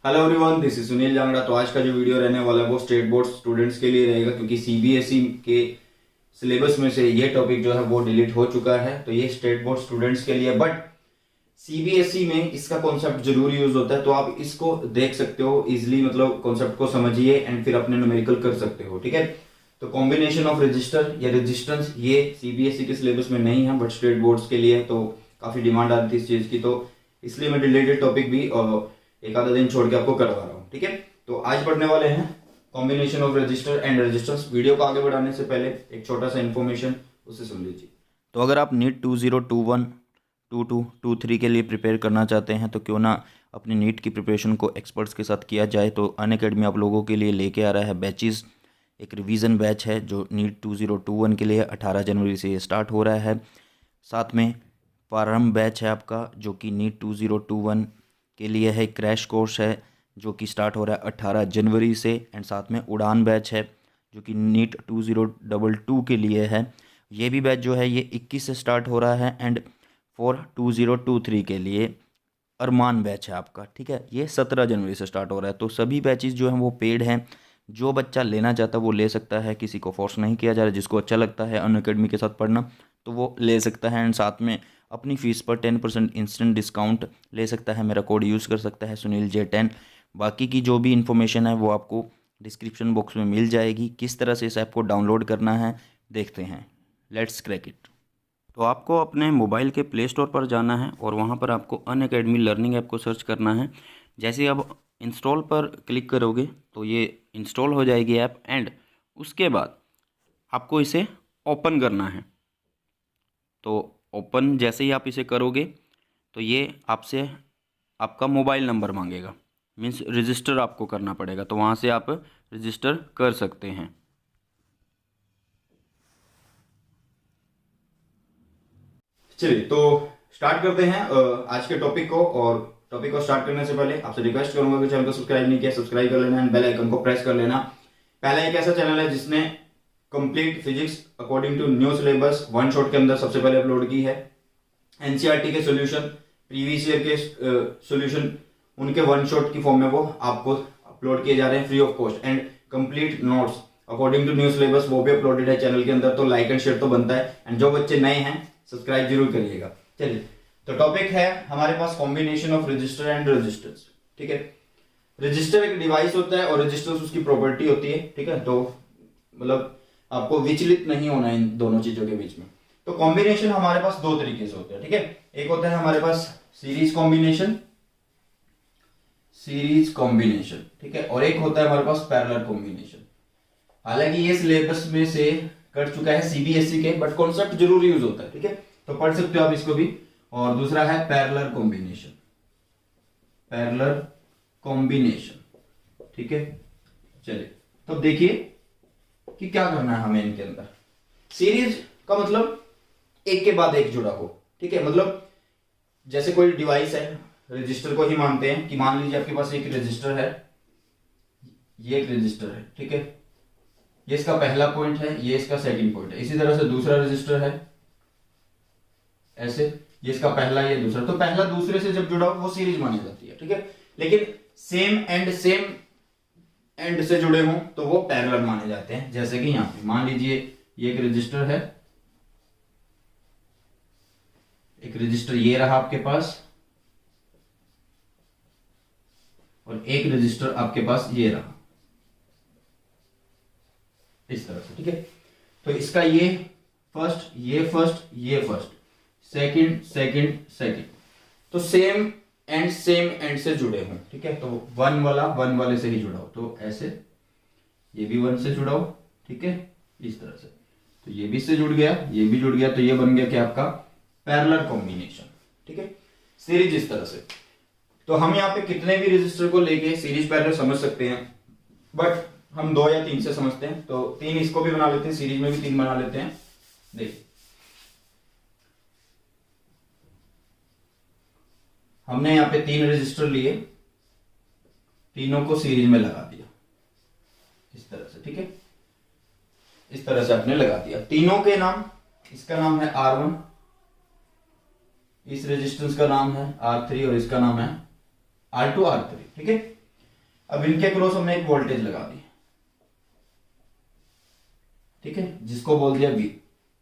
Hello everyone, this is Sunil Jangra. तो आज का जो वीडियो रहने वाला है वो स्टेट बोर्ड स्टूडेंट्स के लिए रहेगा, क्योंकि सीबीएसई के सिलेबस में से ये टॉपिक जो है वो डिलीट हो चुका है। तो ये स्टेट बोर्ड स्टूडेंट्स के लिए, बट सीबीएसई में इसका कॉन्सेप्ट जरूर यूज होता है, तो आप इसको देख सकते हो इजिली, मतलब कॉन्सेप्ट को समझिए एंड फिर अपने न्यूमेरिकल कर सकते हो। ठीक है, तो कॉम्बिनेशन ऑफ रजिस्टर या रेजिस्टेंस ये सीबीएसई के सिलेबस में नहीं है, बट स्टेट बोर्ड्स के लिए तो काफी डिमांड आती थी इस चीज की, तो इसलिए मैं रिलेटेड टॉपिक भी एक आधा दिन छोड़ के आपको करवा रहा हूँ। ठीक है, तो आज पढ़ने वाले हैं combination of register and resistance. Video को आगे बढ़ाने से पहले एक छोटा सा इन्फॉर्मेशन उसे सुन लीजिए। तो अगर आप नीट 2021, 22, 23 के लिए प्रिपेयर करना चाहते हैं तो क्यों ना अपनी नीट की प्रिपरेशन को एक्सपर्ट्स के साथ किया जाए। तो अनअकैडमी आप लोगों के लिए लेके आ रहा है बैचेस। एक रिवीजन बैच है जो नीट 2021 के लिए 18 जनवरी से ये स्टार्ट हो रहा है। साथ में प्रारंभ बैच है आपका जो कि नीट 2021 के लिए है। क्रैश कोर्स है जो कि स्टार्ट हो रहा है 18 जनवरी से। एंड साथ में उड़ान बैच है जो कि नीट 2022 के लिए है। ये भी बैच जो है ये 21 से स्टार्ट हो रहा है। एंड फॉर 2023 के लिए अरमान बैच है आपका। ठीक है, ये 17 जनवरी से स्टार्ट हो रहा है। तो सभी बैचेस जो हैं वो पेड हैं। जो बच्चा लेना चाहता है वो ले सकता है, किसी को फोर्स नहीं किया जा रहा। जिसको अच्छा लगता है अनअकैडमी के साथ पढ़ना तो वो ले सकता है। एंड साथ में अपनी फ़ीस पर 10% इंस्टेंट डिस्काउंट ले सकता है। मेरा कोड यूज़ कर सकता है SunilJ10। बाकी की जो भी इन्फॉर्मेशन है वो आपको डिस्क्रिप्शन बॉक्स में मिल जाएगी। किस तरह से इस ऐप को डाउनलोड करना है देखते हैं। Let's crack it. तो आपको अपने मोबाइल के प्ले स्टोर पर जाना है और वहाँ पर आपको अनअकैडमी लर्निंग ऐप को सर्च करना है। जैसे ही आप इंस्टॉल पर क्लिक करोगे तो ये इंस्टॉल हो जाएगी ऐप। एंड उसके बाद आपको इसे ओपन करना है। तो ओपन जैसे ही आप इसे करोगे तो ये आपसे आपका मोबाइल नंबर मांगेगा। मीन्स रजिस्टर आपको करना पड़ेगा। तो वहाँ से आप रजिस्टर कर सकते हैं। चलिए तो स्टार्ट करते हैं आज के टॉपिक को। और टॉपिक को स्टार्ट करने से पहले आपसे रिक्वेस्ट करूंगा कि चैनल को सब्सक्राइब नहीं किया, सब्सक्राइब कर लेना एंड बेल आइकन को प्रेस कर लेना। पहला एक ऐसा चैनल है जिसने complete physics according to new syllabus one shot के अंदर सबसे पहले अपलोड की है। एनसीईआरटी के सॉल्यूशन, प्रीवियस ईयर के सॉल्यूशन, उनके वन शॉट की फॉर्म में वो आपको अपलोड किए जा रहे हैं free of cost. And complete notes according to new syllabus वो भी अपलोडेड है चैनल के अंदर। तो लाइक एंड शेयर तो बनता है, एंड जो बच्चे नए हैं सब्सक्राइब जरूर करिएगा। चलिए, तो टॉपिक है हमारे पास combination of register and resistance. ठीक है, रजिस्टर एक डिवाइस होता है और रेजिस्टेंस उसकी प्रॉपर्टी होती है। ठीक है, तो मतलब आपको विचलित नहीं होना इन दोनों चीजों के बीच में। तो कॉम्बिनेशन हमारे पास दो तरीके से होते हैं। ठीक है, एक होता है हमारे पास सीरीज कॉम्बिनेशन, सीरीज कॉम्बिनेशन। ठीक है, और एक होता है हमारे पास पैरेलल कॉम्बिनेशन। हालांकि ये सिलेबस में से कट चुका है सीबीएसई के, बट कॉन्सेप्ट जरूर यूज होता है। ठीक है, तो पढ़ सकते हो आप इसको भी। और दूसरा है पैरेलल कॉम्बिनेशन, पैरेलल कॉम्बिनेशन। ठीक है, चलिए तो देखिए कि क्या करना है हमें इनके अंदर। सीरीज का मतलब एक के बाद एक जुड़ा हो। ठीक है, मतलब जैसे कोई डिवाइस है, रजिस्टर को ही मानते हैं कि मान लीजिए आपके पास एक रजिस्टर है, ये एक रजिस्टर है। ठीक है, ये इसका पहला पॉइंट है, ये इसका सेकंड पॉइंट है। इसी तरह से दूसरा रजिस्टर है ऐसे, ये इसका पहला, ये दूसरा। तो पहला दूसरे से जब जुड़ा हो वो सीरीज मानी जाती है। ठीक है, लेकिन सेम एंड से जुड़े हों तो वो पैरेलल माने जाते हैं। जैसे कि यहां पे मान लीजिए ये एक रजिस्टर है, एक रजिस्टर ये रहा आपके पास, और एक रजिस्टर आपके पास ये रहा इस तरह से। ठीक है, तो इसका ये फर्स्ट, ये फर्स्ट, ये फर्स्ट, सेकंड सेकंड सेकंड, तो सेम एंड से जुड़े हों। ठीक है, तो वन वाला वन वाले से ही जुड़ा हो, तो ऐसे ये भी वन से जुड़ा हो। ठीक है, इस तरह से, तो ये भी से जुड़ गया, ये भी जुड़ गया, तो ये बन गया क्या आपका पैरेलल कॉम्बिनेशन। ठीक है, सीरीज इस तरह से। तो हम यहाँ पे कितने भी रजिस्टर को लेके सीरीज पैरेलल समझ सकते हैं, बट हम दो या तीन से समझते हैं। तो तीन इसको भी बना लेते हैं, सीरीज में भी तीन बना लेते हैं। देखिए, हमने यहाँ पे तीन रजिस्टर लिए, तीनों को सीरीज में लगा दिया इस तरह से। ठीक है, इस तरह से आपने लगा दिया। तीनों के नाम, इसका नाम है R1, इस रेजिस्टेंस का नाम है R3 और इसका नाम है R2 R3। ठीक है, अब इनके क्रॉस हमने एक वोल्टेज लगा दी, ठीक है, जिसको बोल दिया V,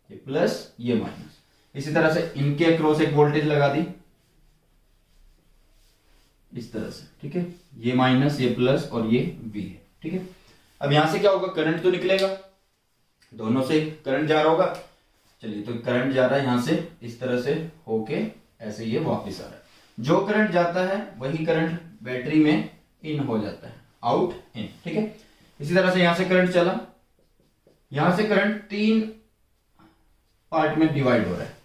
ये प्लस ये माइनस। इसी तरह से इनके क्रॉस एक वोल्टेज लगा दी इस तरह से, ठीक है, ये माइनस ये प्लस और ये V है, ठीक है। अब यहां से क्या होगा, करंट तो निकलेगा, दोनों से करंट जा रहा होगा। चलिए, तो करंट जा रहा है यहां से इस तरह से होके ऐसे ये वापस आ रहा है। जो करंट जाता है वही करंट बैटरी में इन हो जाता है, आउट इन, ठीक है। इसी तरह से यहां से करंट चला, यहां से करंट 3 पार्ट में डिवाइड हो रहा है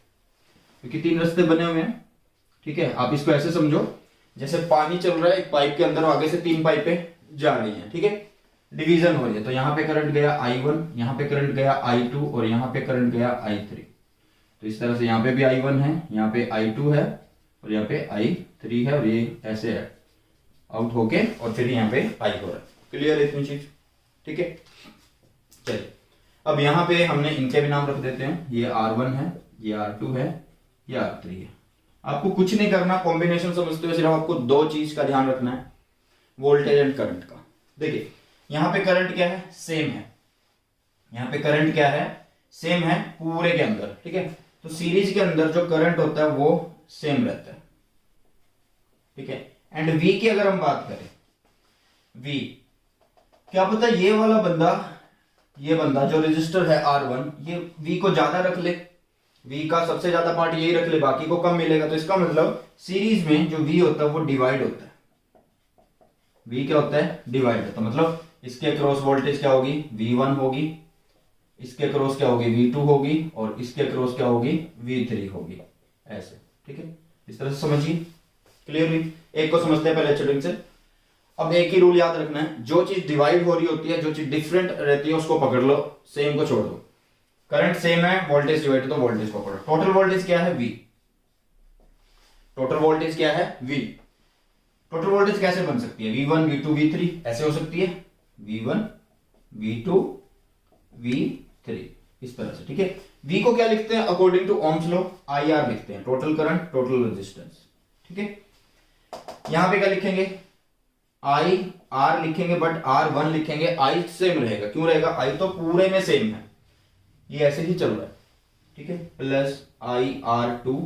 क्योंकि 3 रास्ते बने हुए हैं, ठीक है। आप इसको ऐसे समझो जैसे पानी चल रहा है एक पाइप के अंदर, आगे से 3 पाइपें जा रही हैं, ठीक है, डिवीजन हो रही है। तो यहां पे करंट गया I1, यहां पे करंट गया I2 और यहां पे करंट गया I3। तो इस तरह से यहां पे भी I1 है, यहां पे I2 है और यहाँ पे I3 है और ये ऐसे है आउट होके और फिर यहाँ पे I हो रहा है। क्लियर है इतनी चीज, ठीक है। चलिए, अब यहाँ पे हमने इनके भी नाम रख देते हैं, ये R1 है, ये R2 है, ये R3 है। आपको कुछ नहीं करना, कॉम्बिनेशन समझते हो, सिर्फ आपको 2 चीज का ध्यान रखना है, वोल्टेज एंड करंट का। देखिए यहाँ पे करंट क्या है, सेम है, यहाँ पे करंट क्या है, सेम है पूरे के अंदर, ठीक है। तो सीरीज के अंदर जो करंट होता है वो सेम रहता है, ठीक है। एंड V की अगर हम बात करें, V क्या पता ये वाला बंदा, ये बंदा जो रजिस्टर है R1, ये V को ज्यादा रख ले, V का सबसे ज्यादा पार्ट यही रख ले, बाकी को कम मिलेगा। तो इसका मतलब सीरीज में जो V होता है वो डिवाइड होता है, V क्या होता है, डिवाइड होता है। मतलब इसके क्रॉस वोल्टेज क्या होगी, V1 होगी, इसके क्रॉस क्या होगी, V2 होगी और इसके क्रॉस क्या होगी, V3 होगी, ऐसे, ठीक है। इस तरह से समझिए, क्लियर हुई। एक को समझते हैं पहले अच्छे ढंग से। अब एक ही रूल याद रखना है, जो चीज डिवाइड हो रही होती है, जो चीज डिफरेंट रहती है उसको पकड़ लो, सेम को छोड़ दो। करंट सेम है, वोल्टेज डिवाइड, तो वोल्टेज को पकड़ो। टोटल वोल्टेज क्या है, V। टोटल वोल्टेज क्या है, V। टोटल वोल्टेज कैसे बन सकती है, V1 V2 V3 ऐसे हो सकती है, V1 V2 V3 इस तरह से, ठीक है। V को क्या लिखते हैं, according to Ohm's law IR लिखते हैं, टोटल करंट टोटल रेजिस्टेंस, ठीक है। यहां पे क्या लिखेंगे, IR लिखेंगे, बट R1 लिखेंगे, I सेम रहेगा। क्यों रहेगा, I तो पूरे में सेम है, ये ऐसे ही चल रहा है, ठीक है, प्लस IR2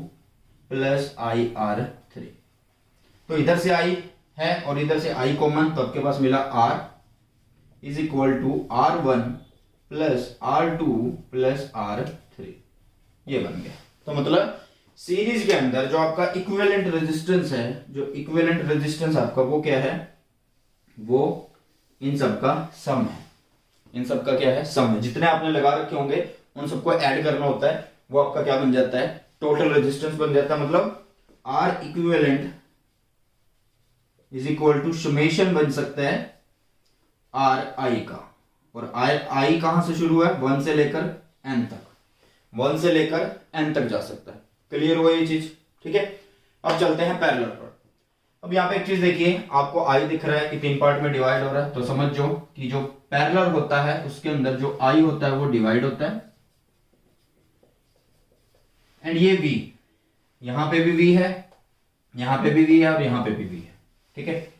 प्लस IR3। तो इधर से I है और इधर से I कॉमन, तो आपके पास मिला R is equal to R1 plus R2 plus R3, ये बन गया। तो मतलब सीरीज के अंदर जो आपका इक्विवेलेंट रेजिस्टेंस है, जो इक्विवेलेंट रेजिस्टेंस आपका वो क्या है, वो इन सब का सम है। इन सब का क्या है, सम है। जितने आपने लगा रखे होंगे उन सबको ऐड करना होता है, वो आपका क्या बन जाता है, टोटल रेजिस्टेंस बन जाता है। मतलब R equivalent is equal to summation बन सकता है RI का, और I कहां से शुरू है, 1 से लेकर N तक, 1 से लेकर N तक जा सकता है। क्लियर हुआ ये चीज, ठीक है। अब चलते हैं पैरेलल पर। अब यहाँ पे एक चीज देखिए, आपको I दिख रहा है कि 3 पार्ट में डिवाइड हो रहा है, तो समझ जो कि जो पैरेलल होता है उसके अंदर जो I होता है वो डिवाइड होता है। एंड ये V, यहां पे भी V है, यहां पे भी V है और यहां पे भी V है, ठीक है।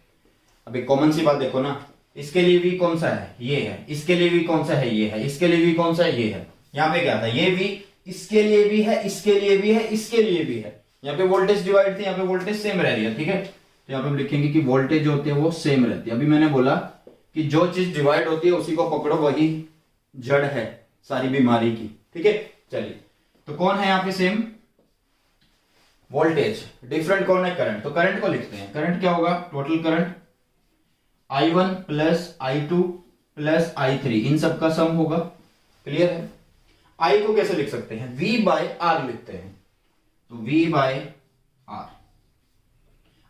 अब एक कॉमन सी बात देखो ना, इसके लिए V कौन सा है, ये है, इसके लिए V कौन सा है, ये है, इसके लिए V कौन सा है, ये है। यहाँ पे क्या था, ये V इसके लिए भी है, इसके लिए भी है, इसके लिए भी है। यहाँ पे वोल्टेज डिवाइड थी, यहाँ पे वोल्टेज सेम रह रही है, ठीक है। तो यहाँ पे हम लिखेंगे कि वोल्टेज जो होती है वो सेम रहती है। अभी मैंने बोला कि जो चीज डिवाइड होती है उसी को पकड़ो, वही जड़ है सारी बीमारी की, ठीक है। चलिए, तो कौन है यहाँ पे सेम, वोल्टेज, डिफरेंट कौन है, करंट। तो करंट को लिखते हैं, करंट क्या होगा, total current I1 plus I2 plus I3, इन सब का सम होगा। क्लियर है। I को कैसे लिख सकते हैं, V बाय R लिखते हैं, तो V बाय R।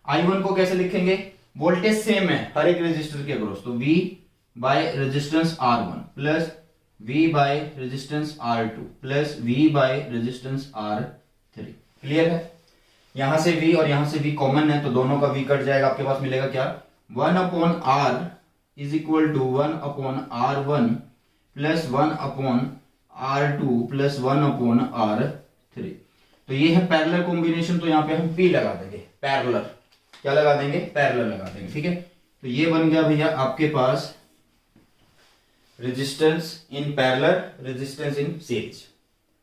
I1 को कैसे लिखेंगे, वोल्टेज सेम है हर एक रेजिस्टर के अक्रॉस, तो V by resistance R1 plus V by resistance R2 plus V by resistance R3। Clear है। यहां से V और यहां से V कॉमन है, तो दोनों का V कट जाएगा, आपके पास मिलेगा क्या, 1 upon R is equal to 1 upon R1 plus 1 upon R2 plus 1 upon R3। तो ये है पैरेलल कॉम्बिनेशन, तो यहां पे हम P लगा देंगे, पैरेलल, क्या लगा देंगे, पैरेलल लगा देंगे, ठीक है। तो ये बन गया भैया आपके पास resistance in parallel, resistance in series.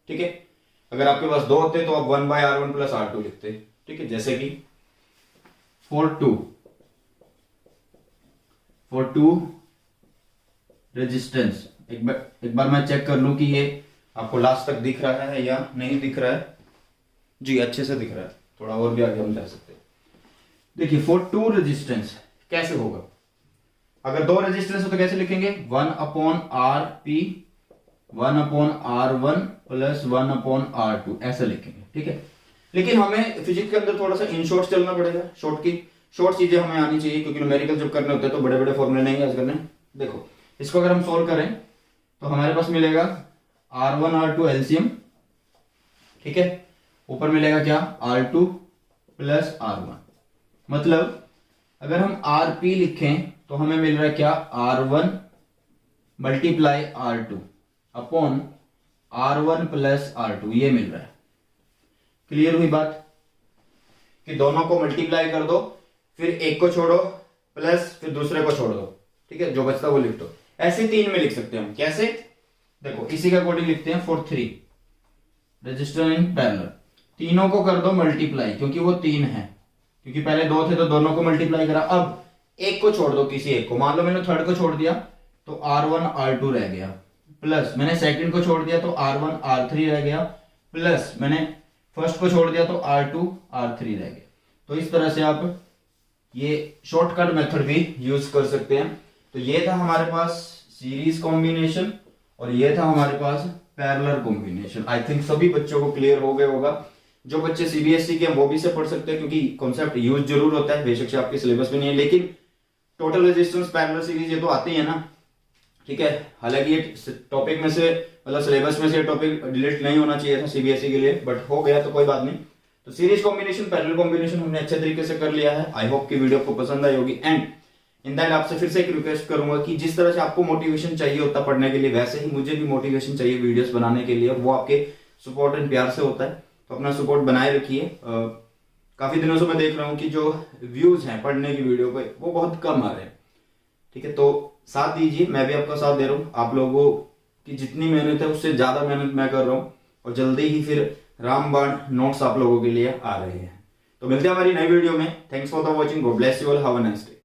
ठीक है, अगर आपके पास दो होते तो आप 1/R1 प्लस R2 लिखते। ठीक है, जैसे कि फॉर टू रेजिस्टेंस, एक बार मैं चेक कर लूं कि ये आपको लास्ट तक दिख रहा है या नहीं दिख रहा है। जी अच्छे से दिख रहा है, थोड़ा और भी आगे हम जा सकते हैं। देखिए फॉर टू रेजिस्टेंस कैसे होगा, अगर दो रेजिस्टेंस हो तो कैसे लिखेंगे, 1/RP 1/R1 प्लस 1/R2 ऐसा लिखेंगे। ठीक है, लेकिन हमें फिजिक्स के अंदर थोड़ा सा इन शॉर्ट चलना पड़ेगा, शॉर्ट चीजें हमें आनी चाहिए, क्योंकि न्यूमेरिकल जब करने होते हैं तो बड़े बड़े फॉर्मूले नहीं याद करने। देखो इसको अगर हम सोल्व करें तो हमारे पास मिलेगा R1 R2 एलसीएम। ठीक है, ऊपर मिलेगा क्या, R2 प्लस R1। मतलब अगर हम RP लिखें तो हमें मिल रहा है क्या, R1 multiply R2 upon R1 plus R2, ये मिल रहा है। क्लियर हुई बात, कि दोनों को मल्टीप्लाई कर दो, फिर एक को छोड़ो, प्लस फिर दूसरे को छोड़ दो। ठीक है, जो बचता वो लिख दो। ऐसे तीन में लिख सकते हैं हम, कैसे, देखो इसी के अकॉर्डिंग लिखते हैं। फॉर 3 रजिस्टर इन पैरेलल, तीनों को कर दो मल्टीप्लाई, क्योंकि वो 3 है, क्योंकि पहले 2 थे तो दोनों को मल्टीप्लाई करा। अब एक को छोड़ दो, किसी एक को, मान लो मैंने थर्ड को छोड़ दिया तो R1 R2 रह गया, प्लस मैंने सेकंड को छोड़ दिया तो R1 R3 रह गया, प्लस मैंने फर्स्ट को छोड़ दिया तो R2 R3 रह गया। तो इस तरह से आप ये शॉर्टकट मेथड भी यूज कर सकते हैं। तो ये था हमारे पास सीरीज कॉम्बिनेशन और ये था हमारे पास पैरेलल कॉम्बिनेशन। आई थिंक सभी बच्चों को क्लियर हो गया होगा। जो बच्चे सीबीएसई के हैं वो भी से पढ़ सकते हैं, क्योंकि कॉन्सेप्ट यूज जरूर होता है, बेशक से आपके सिलेबस में नहीं है, लेकिन टोटल रेजिस्टेंस पैरेलल सीरीज ये तो आती है ना। ठीक है, हालांकि ये टॉपिक में से, मतलब सिलेबस में से टॉपिक डिलीट नहीं होना चाहिए था सीबीएसई के लिए, बट हो गया तो कोई बात नहीं। तो सीरीज कॉम्बिनेशन, पैरेलल कॉम्बिनेशन हमने अच्छे तरीके से कर लिया है। आई होप कि वीडियो आपको पसंद आई होगी। एंड इन दैट आपसे फिर से एक रिक्वेस्ट करूंगा कि जिस तरह से आपको मोटिवेशन चाहिए होता पढ़ने के लिए, वैसे ही मुझे भी मोटिवेशन चाहिए वीडियोस बनाने के लिए, और वो आपके सपोर्ट एंड प्यार से होता है। तो अपना सपोर्ट बनाए रखिए। काफी दिनों से मैं देख रहा हूँ कि जो व्यूज हैं पढ़ने की वीडियो पे वो बहुत कम आ रहे हैं। ठीक है, तो साथ दीजिए, मैं भी आपका साथ दे रहा हूँ। आप लोगों की जितनी मेहनत है उससे ज्यादा मेहनत मैं कर रहा हूँ, और जल्दी ही फिर रामबाण नोट्स आप लोगों के लिए आ रहे हैं। तो मिलते हैं हमारी नई वीडियो में। Thanks for the watching, God bless you all, have a nice day.